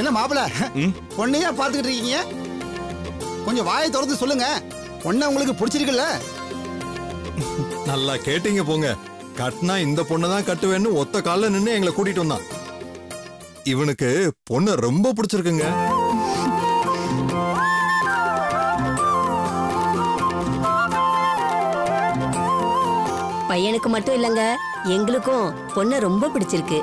என்ன மாப்பிள பொண்ணையா பாத்துக்கிட்டு இருக்கீங்க? கொஞ்சம் வாயை திறந்து சொல்லுங்க. பொண்ணை உங்களுக்கு பிடிச்சிருக்குல்ல? நல்லா கேட்டீங்க போங்க. கட்டினா இந்த பொண்ணை தான் கட்டுவேன்னு ஒத்த கால நின்று எங்களை கூட்டிட்டு வந்தான். இவனுக்கு பொண்ணை ரொம்ப பிடிச்சிருக்குங்க. பையனுக்கு மட்டும் இல்லங்க, எங்களுக்கும் பொண்ணை ரொம்ப பிடிச்சிருக்கு.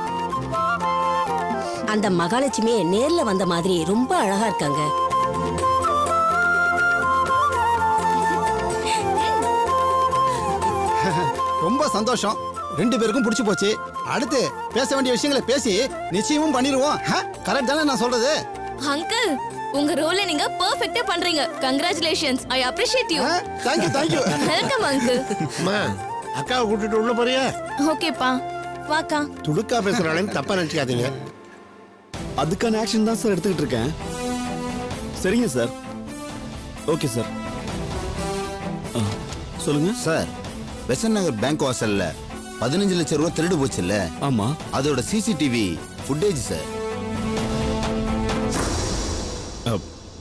அந்த மகாலட்சுமி நேர்ல வந்த மாதிரி ரொம்ப அழகா இருக்காங்க. ரொம்ப சந்தோஷம். 2 பேருக்கும் பிடிச்சு போச்சு. அடுத்து பேச வேண்டிய விஷயங்களை பேசி நிச்சயமும் பண்ணிடுவோம். கரெக்ட் தானே நான் சொல்றது? அங்கிள், உங்க ரோலை நீங்க பெர்ஃபெக்ட்டா பண்றீங்க. Congratulations. I appreciate you. Thank you thank you. Welcome uncle. அம்மா, அக்காவை கூட்டிட்டு உள்ள போறியா? ஓகேப்பா, வாக்கா. துடுக்கா பேசுறாளேன்னு தப்பா நினைச்சுக்காதீங்க. அதுக்கான ஆக்ஷன் தான் சார் எடுத்துக்கிட்டு இருக்கேன். சரிங்க சார். Okay sir. சொல்லுங்க சார். பெசன்ட் நகர் பேங்க் வாசல்ல 15 லட்சம் ரூபாய் திருடு போச்சுல்ல? ஆமா. அதோட சிசிடிவி ஃபுட்டேஜ் சார்.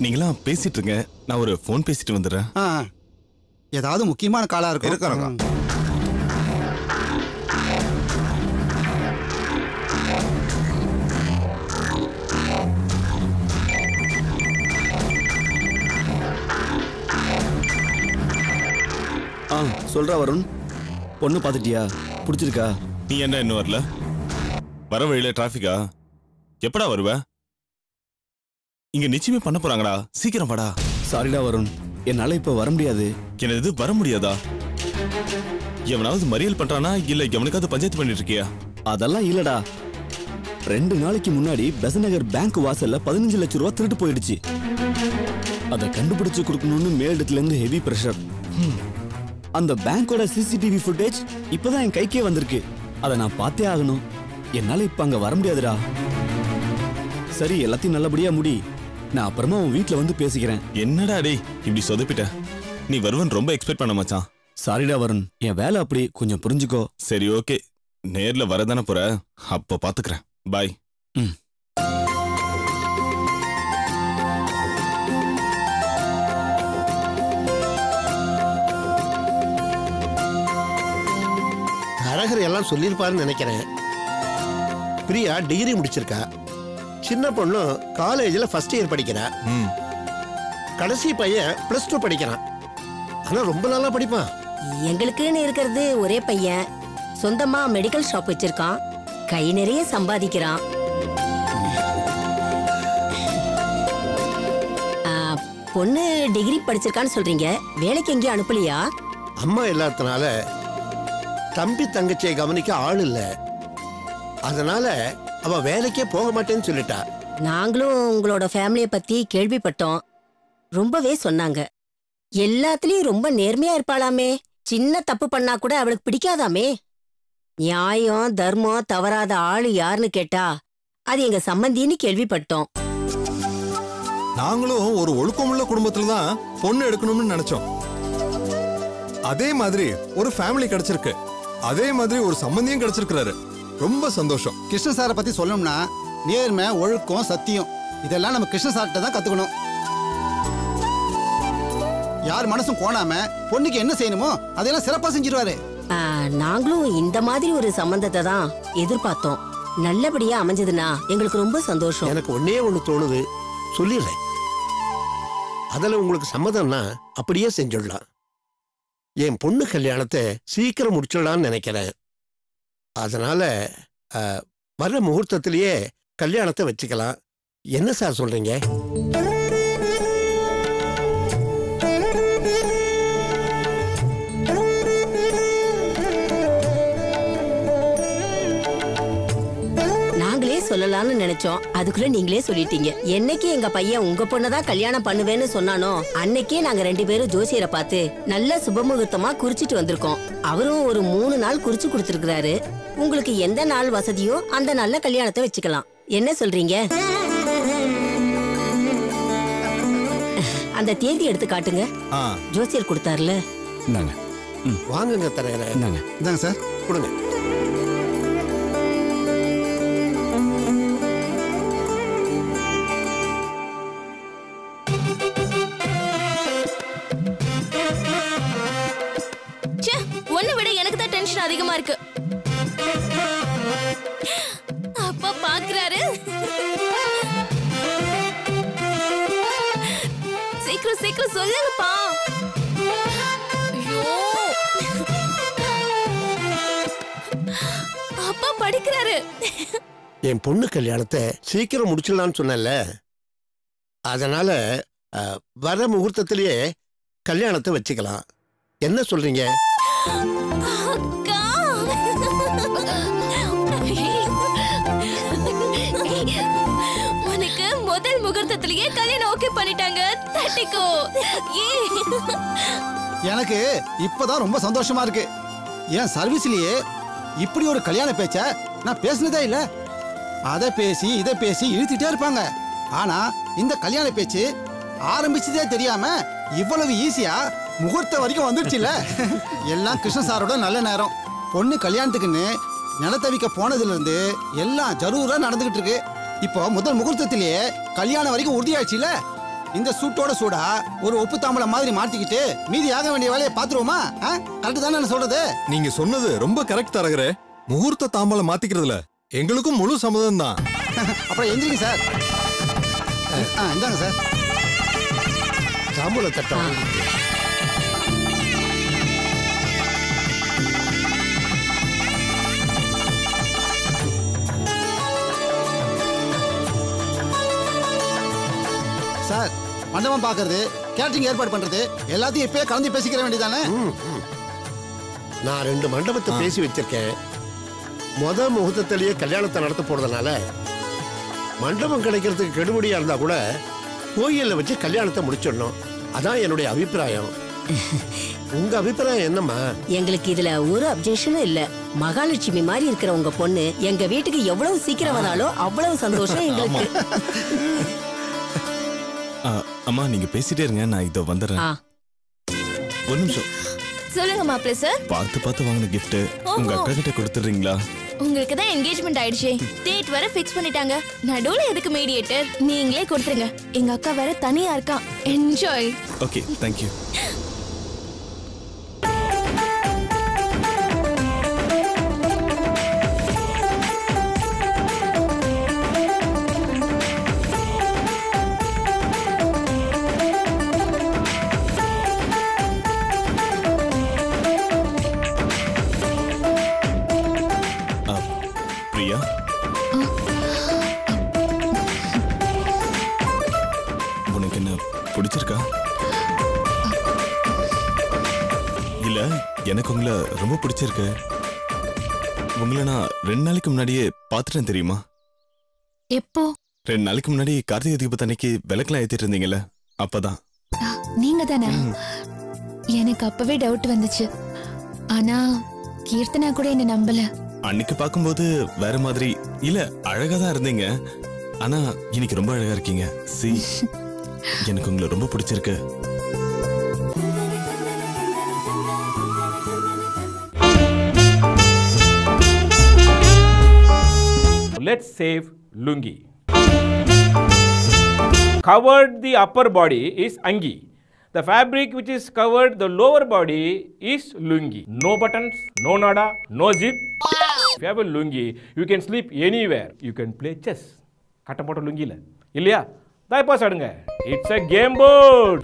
நீங்களாம் பேசிட்டு இருங்க, நான் ஒரு ஃபோன் பேசிட்டு வந்துடுறேன். ஏதாவது முக்கியமான காலா இருக்கும். சொல்றா வருண். பொண்ணு பாத்துட்டியா? பிடிச்சிருக்கா? நீ என்ன இன்னும் வரல? வர வழியில டிராபிக்கா? எப்படா வருவ? இங்க நிச்சயமே பண்ண போறாங்கடா, சீக்கிரம் வாடா. சாரிடா வருண், என்னால இப்ப வர முடியாது. என்னது வர முடியாதா? எவனாவது மறியல் பண்றானா இல்ல எவனுக்காவது பஞ்சாயத்து பண்ணிட்டு இருக்கியா? அதெல்லாம் இல்லடா. 2 நாளைக்கு முன்னாடி பெசன்ட் நகர் பேங்க் வாசல்ல 15 லட்சம் ரூபாய் திருட்டு போயிடுச்சு. அதை கண்டுபிடிச்சு கொடுக்கணும்னு மேலிடத்துல இருந்து ஹெவி பிரஷர். அந்த பேங்கோட சிசிடிவி ஃபுட்டேஜ் இப்பதான் என் கைக்கே வந்திருக்கு. அதை நான் பார்த்தே ஆகணும். என்னால இப்ப அங்க வர முடியாதுடா. சரி, எல்லாத்தையும் நல்லபடியா முடி. நான் அப்புறமா உன் வீட்டுல வந்து பேசிக்கிறேன். என்னடா டேய் இப்படி சொதப்பிட்ட? நீ வருவன் ரொம்ப எக்ஸ்பெக்ட் பண்ண மச்சான். சாரிடா வருண், என் வேலை அப்படி, கொஞ்சம் புரிஞ்சுக்கோ. சரி ஓகே, நேர்ல வரதானே போற, அப்ப பாத்துக்கிறேன். பாய். தரகர் எல்லாம் சொல்லியிருப்பாருன்னு நினைக்கிறேன். பிரியா டிகிரி முடிச்சிருக்கா. சின்ன பொண்ணு காலேஜ்ல ஃபர்ஸ்ட் இயர் படிக்கிறா. கடைசி பையன் +2 படிக்கிறான். ஆனா ரொம்ப நல்லா படிப்பான். எங்களுக்குன்னு இருக்கிறது ஒரே பையன். சொந்தமா மெடிக்கல் ஷாப் வச்சிருக்கான். கை நிறைய சம்பாதிக்கிறான். பொண்ணு டிகிரி படிச்சிருக்கான்னு சொல்றீங்க, வேலைக்கு எங்கேயும் அனுப்பலையா? அம்மா இல்லாதனால தம்பி தங்கச்சியை கவனிக்க ஆள் இல்ல. அதனால அவ வேலைக்கே போக மாட்டேன்னு சொல்லிட்டா. நாங்களும் உங்களோட ஃபேமிலிய பத்தி கேள்விப்பட்டோம். ரொம்பவே சொன்னாங்க. எல்லாத்துலயும் ரொம்ப நேர்மையா இருப்பாளாமே. சின்ன தப்பு பண்ணா கூட அவளுக்கு பிடிக்காதாமே. நியாயம் தர்மம் தவறாத ஆளு யாருன்னு கேட்டா அது எங்க சம்பந்தின்னு கேள்விப்பட்டோம். நாங்களும் ஒரு ஒழுக்கமுள்ள குடும்பத்துல தான் பொண்ணு எடுக்கணும்னு நினைச்சோம். அதே மாதிரி ஒரு ஃபேமிலி கிடைச்சிருக்கு. அதே மாதிரி ஒரு சம்பந்தியும் கிடைச்சிருக்கிறாரு. ரொம்ப சந்தோஷம். கிருஷ்ண சாரை பத்தி சொல்லணும்னா நேர்மை, ஒழுக்கம், சத்தியம் இதெல்லாம் நம்ம கிருஷ்ண சார்கிட்ட தான் கத்துக்கணும். யார் மனசும் கோணாம பொண்ணுக்கு என்ன செய்யணுமோ அதெல்லாம் சிறப்பா செஞ்சிருவாரு. நாங்களும் இந்த மாதிரி ஒரு சம்பந்தத்தை தான் எதிர்பார்த்தோம். நல்லபடியா அமைஞ்சதுன்னா எங்களுக்கு ரொம்ப சந்தோஷம். எனக்கு ஒன்னே ஒண்ணு தோணுது, சொல்லிடுறேன். அதுல உங்களுக்கு சம்மதம்னா அப்படியே செஞ்சிடலாம். என் பொண்ணு கல்யாணத்தை சீக்கிரம் முடிச்சிடலான்னு நினைக்கிறேன். அதனால வர்ற முகூர்த்தத்திலேயே கல்யாணத்தை வச்சுக்கலாம். என்ன சார் சொல்றீங்க? நாங்களே சொல்லலாம்னு நினைச்சோம், அதுக்குள்ள நீங்களே சொல்லிட்டீங்க. என்னைக்கு எங்க பையன் உங்க பொண்ணதான் கல்யாணம் பண்ணுவேன்னு சொன்னானோ அன்னைக்கே நாங்க 2 பேரும் ஜோசியரை பார்த்து நல்ல சுபமுகூர்த்தமா குறிச்சிட்டு வந்திருக்கோம். அவரும் ஒரு 3 நாள் குறிச்சு கொடுத்திருக்கிறாரு. உங்களுக்கு எந்த நாள் வசதியோ அந்த நல்ல கல்யாணத்தை வச்சுக்கலாம். என்ன சொல்றீங்க? அந்த தேதி எடுத்து காட்டுங்க. ஜோசியர் கொடுத்தாருல. வாங்குங்க தரேன். இந்தாங்க சார், கொடுங்க. சந்தோஷம் அதிகமா இருக்கு. அப்பா பாக்குறாரு. சீக்கிரம் சீக்கிரம் சொல்லுங்கப்பா. ஐயோ, அப்பா படிக்கிறாரு. என் பொண்ணு கல்யாணத்தை சீக்கிரம் முடிச்சிடலான்னு சொன்னல, அதனால வர முகூர்த்தத்திலேயே கல்யாணத்தை வச்சுக்கலாம். என்ன சொல்றீங்க? அக்கா, உனக்கு முதல் முகூர்த்தத்திலேயே கல்யாணம் ஓகே பண்ணிட்டாங்க. தட்டிக்கோ. எனக்கு இப்பதான் ரொம்ப சந்தோஷமா இருக்கு. என் சர்வீஸ்லயே இப்படி ஒரு கல்யாண பேச்ச நான் பேசினதே இல்ல. அதை பேசி இதை பேசி இழுத்துட்டே இருப்பாங்க. ஆனா இந்த கல்யாண பேச்சு ஆரம்பிச்சதே தெரியாம இவ்வளவு ஈஸியா முகூர்த்த வரைக்கும் வந்துருச்சுல. எல்லாம் கிருஷ்ண சாரோட நல்ல நேரம். பொண்ணு கல்யாணத்துக்குன்னு நிலத்தவிக்க போனதுல இருந்து எல்லாம் ஜரூரா நடந்துகிட்டு இருக்கு. இப்போ முதல் முகூர்த்தத்திலேயே கல்யாணம் வரைக்கும் உறுதியாச்சுல. இந்த சூட்டோட சூடா ஒரு உப்பு தாம்பளம் மாதிரி மாட்டிக்கிட்டு மீதி ஆக வேண்டிய வேலையை பாத்துருவோமா? கரெக்ட் தானே நான் சொல்றது? நீங்க சொன்னது ரொம்ப கரெக்ட் தரகரே. முகூர்த்த தாம்பலம் மாத்திக்கிறதுல எங்களுக்கும் முழு சம்மதம் தான். அப்புறம் எந்திரிங்க சார். இந்தாங்க சார் தாம்பூல தட்டம். சார், மண்டபம் பாக்குறது, கேட்டரிங் ஏற்பாடு பண்றது எல்லாத்தையும் இப்பயே கலந்து பேசிக்கிற வேண்டியதானே? நான் 2 மண்டபத்தை பேசி வச்சிருக்கேன். முதல் முகூர்த்தத்திலேயே கல்யாணத்தை நடத்த போறதுனால மண்டபம் கிடைக்கிறதுக்கு கெடுபடியா இருந்தா கூட கோயில்ல வச்சு கல்யாணத்தை முடிச்சிடணும். அதான் என்னுடைய அபிப்பிராயம். உங்க அபிப்பிராயம் என்னம்மா? எங்களுக்கு இதுல ஒரு அப்ஜெக்ஷனும் இல்ல. மகாலட்சுமி மாதிரி இருக்கிற உங்க பொண்ணு எங்க வீட்டுக்கு எவ்வளவு சீக்கிரம் வராலும் அவ்வளவு சந்தோஷம் எங்களுக்கு. அம்மா நீங்க பேசிட்டே இருங்க, நான் இதோ வந்துடுறேன். ஒரு நிமிஷம். சொல்லுங்க மாப்பிள்ளை சார். பார்த்து வாங்கின gift உங்க அக்கா கிட்ட கொடுத்துறீங்களா? உங்களுக்கு தான் என்கேஜ்மெண்ட் ஆயிடுச்சு. டேட் வர ஃபிக்ஸ் பண்ணிட்டாங்க. நடுவுல எதுக்கு மீடியேட்டர்? நீங்களே கொடுத்துருங்க. எங்க அக்கா வேற தனியா இருக்கா. என்ஜாய். Okay, thank you. பிடிச்சிருக்கா? இல்ல, எனக்கு உங்களை ரொம்ப பிடிச்சிருக்கு. உங்களை நான் 2 நாளைக்கு முன்னாடியே பார்த்துட்டேன் தெரியுமா? எப்போ? 2 நாளைக்கு முன்னாடி கார்த்திகை தீபத்தன்னைக்கு விளக்கெல்லாம் ஏத்திட்டு இருந்தீங்கல்ல, அப்பதான். நீங்க தானே? எனக்கு அப்பவே டவுட் வந்துச்சு. ஆனா கீர்த்தனா கூட என்ன நம்பல. அன்னைக்கு பார்க்கும்போது வேற மாதிரி இல்ல, அழகா தான் இருந்தீங்க. ஆனா இன்னைக்கு ரொம்ப அழகா இருக்கீங்க. சி, எனக்கு உங்களை ரொம்ப பிடிச்சிருக்கு. Let's save lungi. Covered the upper body is angi. The fabric which is covered the lower body is lungi. No buttons, no nada, no zip. If you have a lungi, you can sleep anywhere. You can play chess. கட்ட போட்ட லுங்கில இல்லையா? தாய்பாஸ் ஆடுங்க. It's a game board.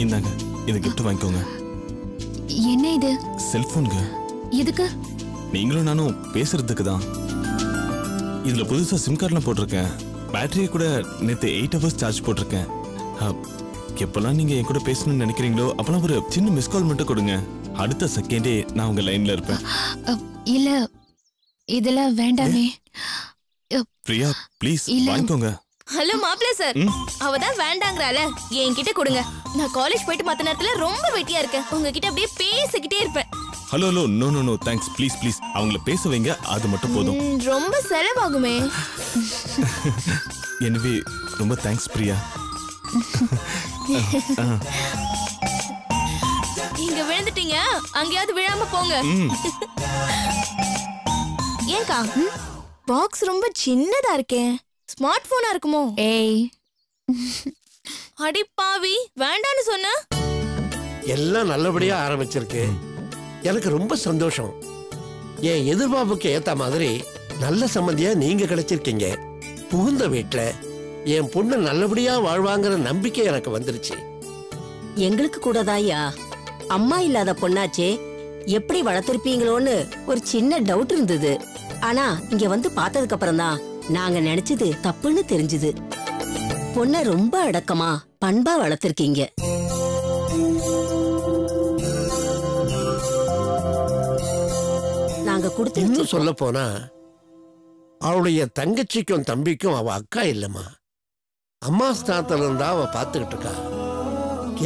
இந்தாங்க, இது gift வாங்கிக்கோங்க. என்ன இது? செல்போன்ங்க. எதுக்கு? நீங்களும் நானும் பேசுறதுக்கு தான். இதுல புதுசா சிம் கார்டுலாம் போட்டிருக்கேன். பேட்டரியை கூட நேற்று 8 hours சார்ஜ் போட்டிருக்கேன். எப்பெல்லாம் நீங்க என் கூட பேசணும்னு நினைக்கிறீங்களோ அப்பெல்லாம் ஒரு சின்ன மிஸ் கால் மட்டும் கொடுங்க. அடுத்த செகண்டே நான் உங்க லைன்ல இருப்பேன். இல்ல, இதெல்லாம் வேண்டாமே. பிரியா, ப்ளீஸ் வாங்கிக்கோங்க. ஹலோ மாப்பிள்ளை சார், அவதான் வேண்டாங்கறால, என்கிட்ட கொடுங்க. நான் காலேஜ் போயிட்டு மத்த நேரத்துல ரொம்ப வெட்டியா இருக்கேன். உங்ககிட்ட அப்படியே பேசிக்கிட்டே இருப்பேன். Hello hello, no no no, thanks. Please please அவங்கள பேச வைங்க, அது மட்டும் போதும். ரொம்ப செலவாகுமே. எனவே ரொம்ப தேங்க்ஸ் பிரியா. இங்க விழுந்துட்டீங்க, அங்கேயாவது விழாம போங்க. ஏங்கா பாக்ஸ் ரொம்ப சின்னதா இருக்கே, ஸ்மார்ட் போனா இருக்குமோ? ஏய், அடி பாவி, வேண்டான்னு சொன்ன. எல்லாம் நல்லபடியா ஆரம்பிச்சிருக்கு. எனக்கு ரொம்ப சந்தோஷம். என் எதிர்பார்ப்புக்கு ஏத்த மாதிரி நல்ல சம்பந்தியா நீங்க கிடைச்சிருக்கீங்க. புகுந்த வீட்டுல என் பொண்ணு நல்லபடியா வாழ்வாங்கிற நம்பிக்கை எனக்கு வந்துருச்சு. எங்களுக்கு கூட தாயா, அம்மா இல்லாத பொண்ணாச்சே, எப்படி வளர்த்திருப்பீங்களோன்னு ஒரு சின்ன டவுட் இருந்தது. ஆனா இங்க வந்து பார்த்ததுக்கு அப்புறம் தான் நாங்க நினைச்சது தப்புன்னு தெரிஞ்சது. பொண்ண ரொம்ப அடக்கமா பண்பா வளர்த்திருக்கீங்க. நாங்க கொடுத்து இன்னும் சொல்ல போனா அவளுடைய தங்கச்சிக்கும் தம்பிக்கும் அவ அக்கா இல்லம்மா, அம்மா ஸ்தானத்துல இருந்தா அவ பாத்துக்கிட்டு இருக்கா.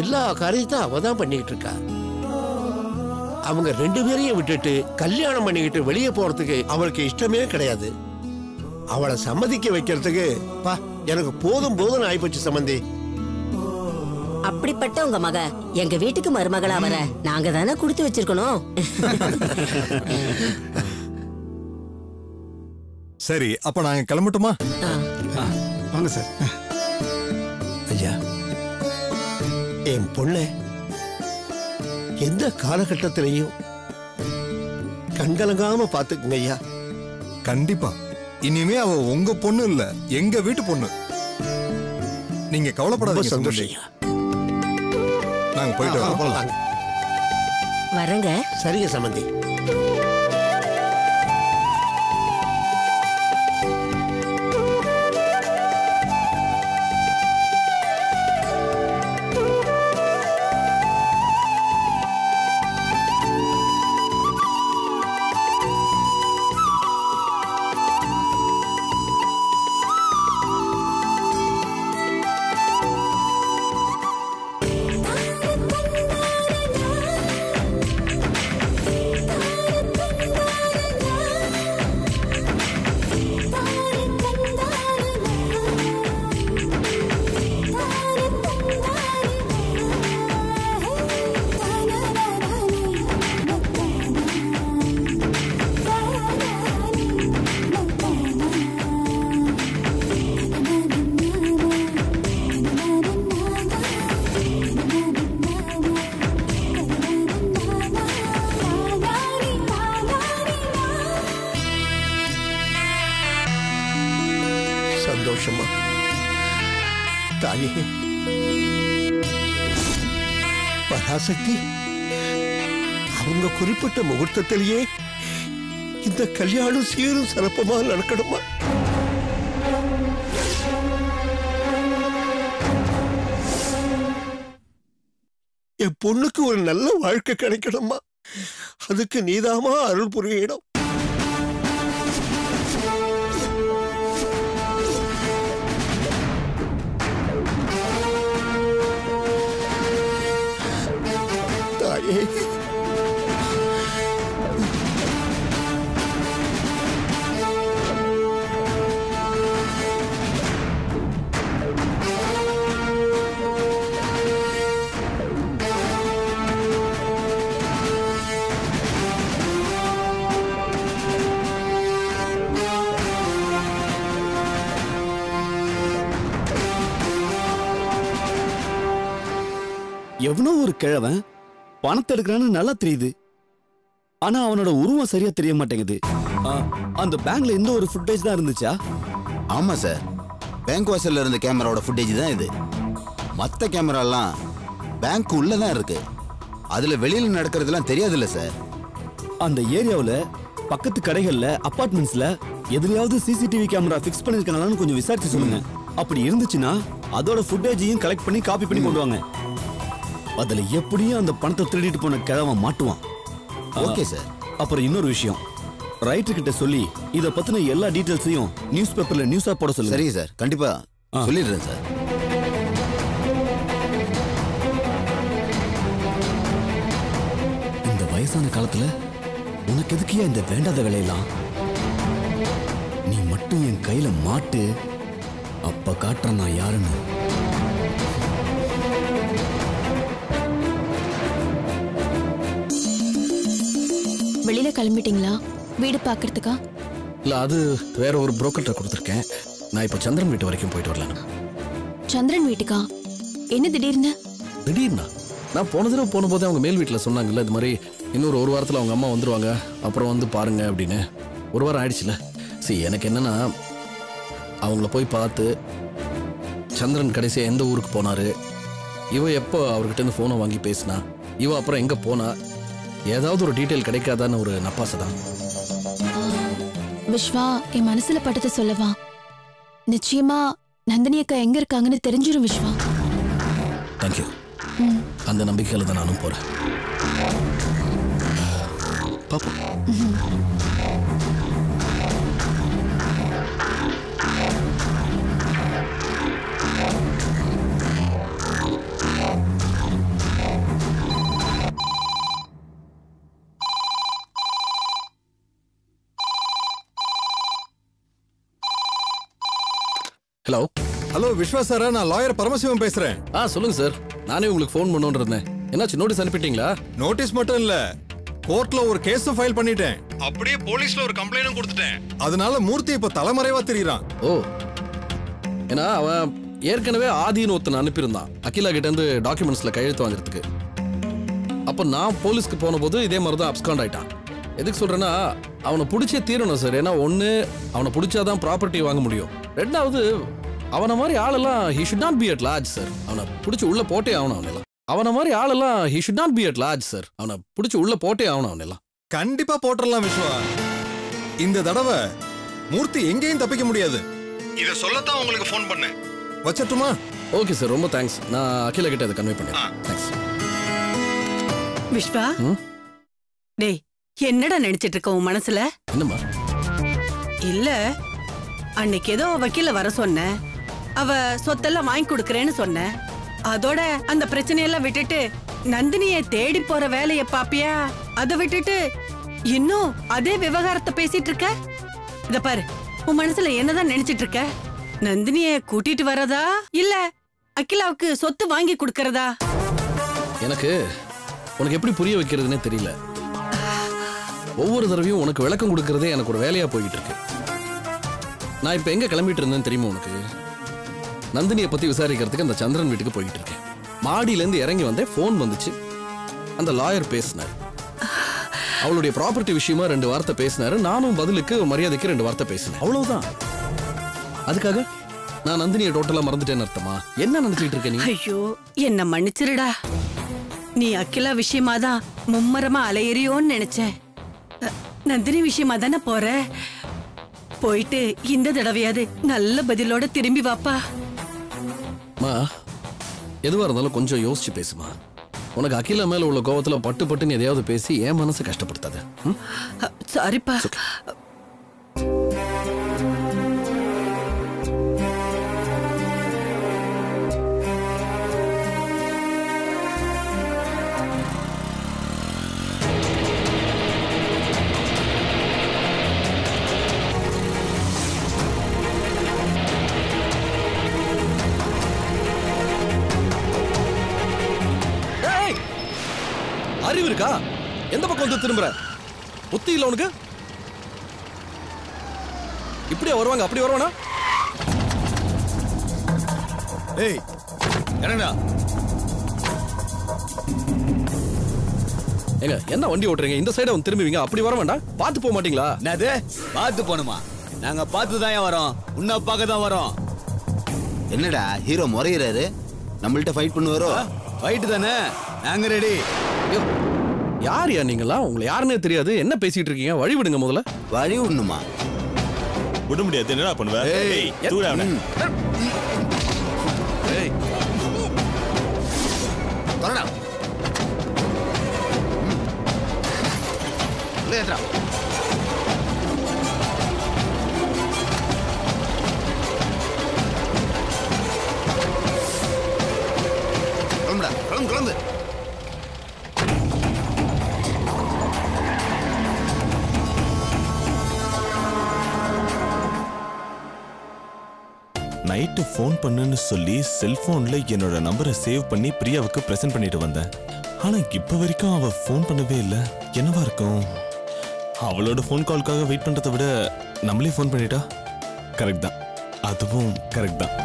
எல்லா காரியத்தையும் அவ தான் பண்ணிக்கிட்டு இருக்கா. அவங்க 2 பேரையும் விட்டுட்டு கல்யாணம் பண்ணிக்கிட்டு வெளியே போறதுக்கு அவளுக்கு இஷ்டமே கிடையாது. அவளை சம்மதிக்க வைக்கிறதுக்கு எனக்கு போதும் போதும் ஆயிப்போச்சு சம்பந்தி. அப்படிப்பட்ட உங்க மக எங்க வீட்டுக்கு மருமகளா வர நாங்க தானே கொடுத்து வச்சிருக்கணும். சரி, அப்ப நாங்க கிளம்பட்டுமா? வாங்க சார். ஐயா, என் பொண்ணு எந்த காலகட்டத்திலையும் கண்கலங்காம பாத்துக்குங்க ஐயா. கண்டிப்பா. இனிமே அவ உங்க பொண்ணு இல்ல, எங்க வீட்டு பொண்ணு. நீங்க கவலைப்படாதீங்க. சந்தோஷம். நாங்க போயிட்டு வரோம். வரங்க. சரிங்க சம்பந்தி. சந்தோஷமா தாயே. பராசக்தி, அவங்க குறிப்பிட்ட முகூர்த்தத்திலேயே இந்த கல்யாணம் சீரும் சிறப்புமா நடக்கணுமா? என் பொண்ணுக்கு ஒரு நல்ல வாழ்க்கை கிடைக்கணுமா? அதுக்கு நீதாமா அருள் புரியணும். தாயே, எவனோ ஒரு கிழவன் பணத்தை எடுக்கிறான்னு நல்லா தெரியுது. ஆனா அவனோட உருவம் சரியா தெரிய மாட்டேங்குது. அந்த பேங்க்ல எந்த ஒரு ஃபுட்டேஜ் தான் இருந்துச்சா? ஆமா சார், பேங்க் வாசல்ல இருந்த கேமராவோட ஃபுட்டேஜ் தான் இது. மற்ற கேமராலாம் பேங்க் உள்ளதான் இருக்கு. அதுல வெளியில நடக்கிறதுலாம் தெரியாதுல்ல சார். அந்த ஏரியாவுல பக்கத்து கடைகள்ல அபார்ட்மெண்ட்ஸ்ல எதுலயாவது சிசிடிவி கேமரா ஃபிக்ஸ் பண்ணிருக்காங்களான்னு கொஞ்சம் விசாரிச்சு சொல்லுங்க. அப்படி இருந்துச்சுன்னா அதோட ஃபுட்டேஜையும் கலெக்ட் பண்ணி காப்பி பண்ணி கொண்டு வாங்க. அதுல எப்படியும் அந்த பணத்தை திருடிட்டு போன கிழவன் மாட்டுவான். Okay sir. அப்புறம் இன்னொரு விஷயம், ரைட்டர் கிட்ட சொல்லி இத பத்தின எல்லா டீடைல்ஸையும் நியூஸ் பேப்பர்ல நியூஸா போட சொல்லுங்க. சரிங்க சார், கண்டிப்பா சொல்லிடுறேன் சார். இந்த வயசான காலத்துல உனக்கு எதுக்கியா இந்த வேண்டாத வேலையெல்லாம்? நீ மட்டும் என் கையில மாட்டு, அப்ப காட்டுறேன் நான் யாருன்னு. வெளியில கிளம்பிட்டீங்களா வீடு பாக்குறதுக்கா? இல்ல, அது வேற ஒரு புரோக்கர்ட்ட கொடுத்துருக்கேன். நான் இப்ப சந்திரன் வீட்டு வரைக்கும் போயிட்டு வரலாம். சந்திரன் வீட்டுக்கா? என்ன திடீர்னு? திடீர்னா நான் போன தடவை போனபோது அவங்க மேல் வீட்டில் சொன்னாங்கல்ல இது மாதிரி இன்னொரு ஒரு வாரத்தில் அவங்க அம்மா வந்துருவாங்க, அப்புறம் வந்து பாருங்க அப்படின்னு. ஒரு வாரம் ஆயிடுச்சுல. சரி, எனக்கு என்னன்னா அவங்கள போய் பார்த்து சந்திரன் கடைசியாக எந்த ஊருக்கு போனாரு, இவ எப்போ அவர்கிட்ட இருந்து ஃபோனை வாங்கி பேசினா, இவ அப்புறம் எங்கே போனா, ஏதாவது ஒரு டீட்டெயில் கிடைக்காதான்னு ஒரு நப்பாசை தான். விஸ்வா, என் மனசுல பட்டதை சொல்லவா? நிச்சயமா நந்தினி அக்கா எங்க இருக்காங்கன்னு தெரிஞ்சிடும் விஸ்வா. தேங்க்யூ. அந்த நம்பிக்கையில தான் நானும் போறேன். பாப்போம். ஹலோ ஹலோ விஸ்வா சார், நான் லாயர் பரமசிவம் பேசுறேன். சொல்லுங்க சார். நானே உங்களுக்கு ஃபோன் பண்ணணும்னு இருந்தேன். என்னாச்சு, நோட்டீஸ் அனுப்பிட்டீங்களா? நோட்டீஸ் மட்டும் இல்ல, கோர்ட்ல ஒரு கேஸும் ஃபைல் பண்ணிட்டேன். அப்படியே போலீஸ்ல ஒரு கம்ப்ளைண்டும் கொடுத்துட்டேன். அதனால மூர்த்தி இப்ப தலைமறைவா தெரியுறான். ஓ, ஏன்னா அவன் ஏற்கனவே ஆதின்னு ஒருத்தன் அனுப்பியிருந்தான் அகிலா கிட்ட இருந்து டாக்குமெண்ட்ஸ்ல கையெழுத்து வாங்குறதுக்கு. அப்ப நான் போலீஸ்க்கு போன போது இதே மாதிரி தான் அப்ஸ்காண்ட் ஆயிட்டான். எதுக்கு சொல்றேன்னா, அவனை பிடிச்சே தீரணும் சார். ஏன்னா ஒண்ணு, அவனை பிடிச்சாதான் ப்ராப்பர்ட்டி வாங்க முடியும். ரெண்டாவது, அவனை மாதிரி ஆளெல்லாம் he should not be at large sir. அவனை பிடிச்சி உள்ள போட்டே ஆகணும். அவனெல்லாம் அவனை மாதிரி ஆளெல்லாம் he should not be at large sir. அவனை பிடிச்சி உள்ள போட்டே ஆகணும். அவனெல்லாம் கண்டிப்பா போட்டுடலாம் விஸ்வா. இந்த தடவை மூர்த்தி எங்கேயும் தப்பிக்க முடியாது. இத சொல்லத்தான் உங்களுக்கு ஃபோன் பண்ணேன். வச்சட்டுமா? ஓகே சார், ரொம்ப தேங்க்ஸ். நான் அகிலா கிட்ட இதை கன்வே பண்ணேன். தேங்க்ஸ். விஸ்வா, டேய் என்னடா நினைச்சிட்டு இருக்க உன் மனசுல? என்னம்மா? இல்ல, அன்னைக்கு ஏதோ வக்கீல வர சொன்ன, அவ சொத்தெல்லாம் வாங்கி கொடுக்கறேன்னு சொன்ன. அதோட அந்த பிரச்சனையெல்லாம் விட்டுட்டு நந்தினிய தேடி போற வேலைய பாப்பியா? அதை விட்டுட்டு இன்னும் அதே விவகாரத்தை பேசிட்டு இருக்க. இத பாரு, உன் மனசுல என்னதான் நினைச்சிட்டு இருக்க? நந்தினிய கூட்டிட்டு வரதா இல்ல அகிலாவுக்கு சொத்து வாங்கி கொடுக்கறதா? எனக்கு உனக்கு எப்படி புரிய வைக்கிறதுனே தெரியல. ஒவ்வொரு தடவையும் உனக்கு விளக்கம் கொடுக்கறதே எனக்கு ஒரு வேலையா போயிட்டு இருக்கு. நான் இப்ப எங்க கிளம்பிட்டு இருந்தேன்னு தெரியுமா உனக்கு? நந்தினியை பத்தி விசாரிக்கிறதுக்கு அந்த சந்திரன் வீட்டுக்கு போயிட்டு இருக்கேன். மாடியில இருந்து இறங்கி வந்தேன், போன் வந்துச்சு. அந்த லாயர் பேசினார். அவளுடைய ப்ராப்பர்ட்டி விஷயமா 2 வார்த்தை பேசினாரு. நானும் பதிலுக்கு மரியாதைக்கு 2 வார்த்தை பேசினேன். அவ்வளவுதான். அதுக்காக நான் நந்தினியை டோட்டலா மறந்துட்டேன்னு அர்த்தமா? என்ன நினைச்சிட்டு இருக்க நீ? ஐயோ, என்ன மன்னிச்சிருடா. நீ அகிலா விஷயமாதான் மும்மரமா அலையறியோன்னு நினைச்சேன். நந்தினி விஷயமா தானே போற. போயிட்டு இந்த தடவையாவது நல்ல பதிலோட திரும்பி வாப்பா. மா, எதுவா இருந்தாலும் கொஞ்சம் யோசிச்சு பேசுமா. உனக்கு அகிலா மேல உள்ள கோவத்துல பட்டு பட்டுன்னு எதையாவது பேசி என் மனசை கஷ்டப்படுத்தாத. சாரிப்பா. அறிவு இருக்கா? எந்த பக்கம் வந்து திரும்புற? புத்தி இல்ல உனக்கு? இப்படியே வருவாங்க, அப்படி வருவானா? ஏய், என்னடா? ஏங்க, என்ன வண்டி ஓட்டுறீங்க? இந்த சைடு வந்து திரும்புவீங்க, அப்படி வர வேண்டாம். பார்த்து போக மாட்டீங்களா? என்னது பார்த்து போணுமா? நாங்க பார்த்து தான் வரோம், உன்னை பார்க்க தான் வரோம். என்னடா ஹீரோ முறையிறாரு? நம்மள்ட்ட ஃபைட் பண்ணுவாரோ? ஃபைட் தானே, நாங்க ரெடி. யார் யா நீங்களா? உங்களை யாருன்னே தெரியாது. என்ன பேசிட்டு இருக்கீங்க? வழி விடுங்க முதல்ல. வழி விடணுமா? விட முடியாது. என்னடா பண்ணுவ? ஏய், தூர அவனை. ஏய், வரடா. லேட்ரா. கிளம்புடா, கிளம்பு. நைட்டு ஃபோன் பண்ணுன்னு சொல்லி செல்போன்ல என்னோட நம்பரை சேவ் பண்ணி பிரியாவுக்கு பிரசன்ட் பண்ணிட்டு வந்தேன். ஆனா இப்ப வரைக்கும் அவ ஃபோன் பண்ணவே இல்லை. என்னவா இருக்கும்? அவளோட ஃபோன் கால்க்காக வெயிட் பண்றதை விட நம்மளே ஃபோன் பண்ணிட்டா கரெக்ட் தான். அதுவும் கரெக்ட் தான்.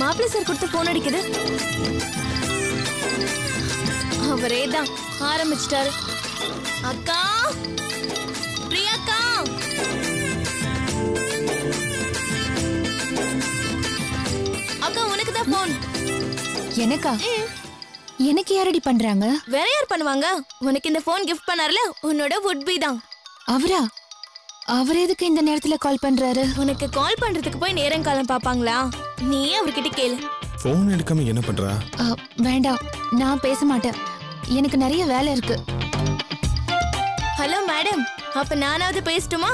மாப்பிள்ளை சார் கொடுத்த போன் அடிக்குது. அவரே தான் ஆரம்பிச்சிட்டாரு. அக்கா, பிரியாக்கா. அக்கா, உனக்கு தான் போன். எனக்கா? எனக்கு யாரடி பண்றாங்க? வேற யார் பண்ணுவாங்க? உனக்கு இந்த போன் கிஃப்ட் பண்ணார்ல, உன்னோட வுட்பி தான். அவரா? அவர் எதுக்கு இந்த நேரத்துல கால் பண்றாரு? உனக்கு கால் பண்றதுக்கு போய் நேரம் காலம் பாப்பாங்களா? நீ அவர்கிட்ட கேளு. போன் எடுக்காம என்ன பண்றா? வேண்டாம், நான் பேச மாட்டேன். எனக்கு நிறைய வேலை இருக்கு. ஹலோ மேடம், அப்ப நானாவது பேசட்டுமா?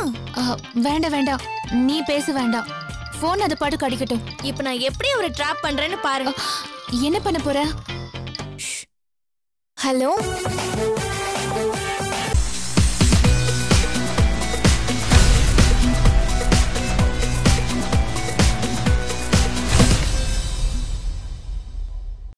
வேண்டாம் வேண்டாம், நீ பேச வேண்டாம். போன் அது பாட்டுக்கு அடிக்கட்டும். இப்ப நான் எப்படி அவரை ட்ராப் பண்றேன்னு பாருங்க. என்ன பண்ண போற? ஹலோ